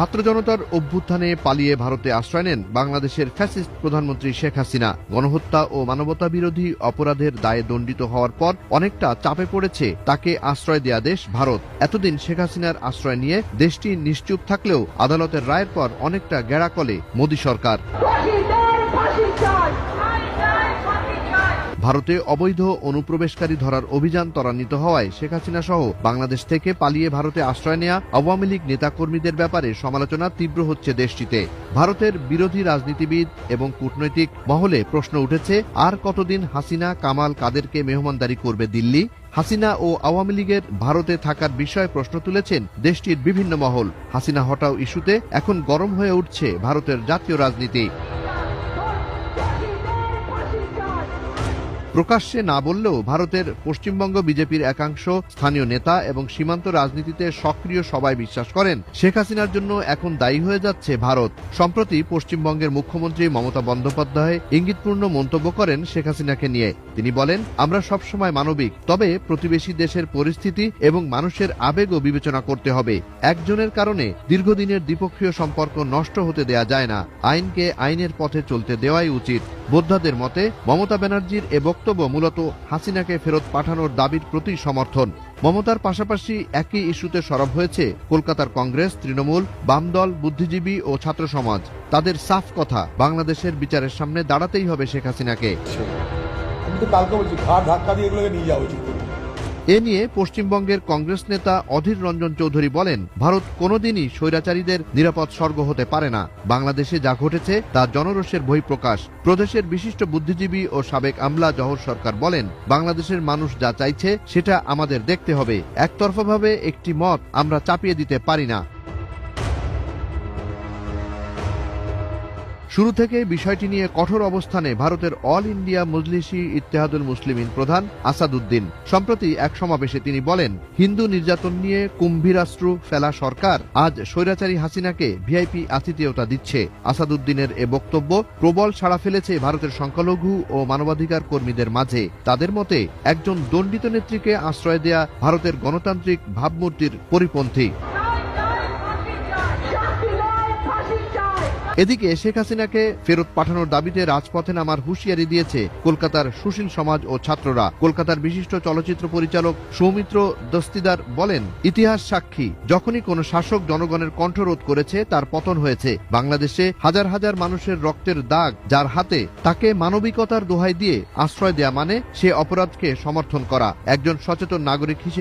ছাত্র জনতার অভ্যুত্থানে পালিয়ে ভারতে আশ্রয় নেন বাংলাদেশের ফ্যাসিস্ট প্রধানমন্ত্রী শেখ হাসিনা। গণহত্যা ও মানবতা বিরোধী অপরাধের দায়ে দণ্ডিত হওয়ার পর অনেকটা চাপে পড়েছে তাকে আশ্রয় দেয়া দেশ ভারত। এতদিন শেখ হাসিনার আশ্রয় নিয়ে দেশটি নিশ্চুপ থাকলেও আদালতের রায়ের পর অনেকটা গেড়াকলে মোদী সরকার। ভারতে অবৈধ অনুপ্রবেশকারী ধরার অভিযান ত্বরান্বিত হওয়ায় শেখ হাসিনা সহ বাংলাদেশ থেকে পালিয়ে ভারতে আশ্রয় নেয়া আওয়ামী লীগ নেতাকর্মীদের ব্যাপারে সমালোচনা তীব্র হচ্ছে দেশটিতে। ভারতের বিরোধী রাজনীতিবিদ এবং কূটনৈতিক মহলে প্রশ্ন উঠেছে, আর কতদিন হাসিনা কামাল কাদেরকে মেহমানদারি করবে দিল্লি? হাসিনা ও আওয়ামী লীগের ভারতে থাকার বিষয়ে প্রশ্ন তুলেছেন দেশটির বিভিন্ন মহল। হাসিনা হটাও ইস্যুতে এখন গরম হয়ে উঠছে ভারতের জাতীয় রাজনীতি। প্রকাশ্যে না বললেও ভারতের পশ্চিমবঙ্গ বিজেপির একাংশ স্থানীয় নেতা এবং সীমান্ত রাজনীতিতে সক্রিয় সবাই বিশ্বাস করেন শেখ হাসিনার জন্য এখন দায়ী হয়ে যাচ্ছে ভারত। সম্প্রতি পশ্চিমবঙ্গের মুখ্যমন্ত্রী মমতা বন্দ্যোপাধ্যায় ইঙ্গিতপূর্ণ মন্তব্য করেন শেখ হাসিনাকে নিয়ে। তিনি বলেন, আমরা সবসময় মানবিক, তবে প্রতিবেশী দেশের পরিস্থিতি এবং মানুষের আবেগও বিবেচনা করতে হবে। একজনের কারণে দীর্ঘদিনের দ্বিপক্ষীয় সম্পর্ক নষ্ট হতে দেয়া যায় না। আইনকে আইনের পথে চলতে দেওয়াই উচিত। বোদ্ধাদের মতে মমতা ব্যানার্জির এ বক্তব্য মূলত হাসিনাকে ফেরত পাঠানোর দাবির প্রতি সমর্থন। মমতার পাশাপাশি একই ইস্যুতে সরব হয়েছে কলকাতার কংগ্রেস, তৃণমূল, বামদল, বুদ্ধিজীবী ও ছাত্র সমাজ। তাদের সাফ কথা, বাংলাদেশের বিচারের সামনে দাঁড়াতেই হবে শেখ হাসিনাকে। এ নিয়ে পশ্চিমবঙ্গের কংগ্রেস নেতা অধীর রঞ্জন চৌধুরী বলেন, ভারত কোনোদিনই স্বৈরাচারীদের নিরাপদ স্বর্গ হতে পারে না। বাংলাদেশে যা ঘটেছে তা জনরোষের বহিঃপ্রকাশ। প্রদেশের বিশিষ্ট বুদ্ধিজীবী ও সাবেক আমলা জহর সরকার বলেন, বাংলাদেশের মানুষ যা চাইছে সেটা আমাদের দেখতে হবে। একতরফাভাবে একটি মত আমরা চাপিয়ে দিতে পারি না। শুরু থেকে বিষয়টি নিয়ে কঠোর অবস্থানে ভারতের অল ইন্ডিয়া মজলিসি ইত্তেহাদুল মুসলিমিন প্রধান আসাদুদ্দিন। সম্প্রতি এক সমাবেশে তিনি বলেন, হিন্দু নির্যাতন নিয়ে কুম্ভীরাশ্রু ফেলা সরকার আজ স্বৈরাচারী হাসিনাকে ভিআইপি আতিথেয়তা দিচ্ছে। আসাদুদ্দিনের এ বক্তব্য প্রবল সাড়া ফেলেছে ভারতের সংখ্যালঘু ও মানবাধিকার কর্মীদের মাঝে। তাদের মতে একজন দণ্ডিত নেত্রীকে আশ্রয় দেয়া ভারতের গণতান্ত্রিক ভাবমূর্তির পরিপন্থী। এদিকে শেখ হাসিনাকে ফেরত পাঠানোর দাবিতে রাজপথে নামার হুঁশিয়ারি দিয়েছে কলকাতার সুশীল সমাজ ও ছাত্ররা। কলকাতার বিশিষ্ট চলচ্চিত্র পরিচালক সৌমিত্র দস্তিদার বলেন, ইতিহাস সাক্ষী, যখনই কোনো শাসক জনগণের কণ্ঠরোধ করেছে তার পতন হয়েছে। বাংলাদেশে হাজার হাজার মানুষের রক্তের দাগ যার হাতে, তাকে মানবিকতার দোহাই দিয়ে আশ্রয় দেয়া মানে সে অপরাধকে সমর্থন করা। একজন সচেতন নাগরিক হিসেবে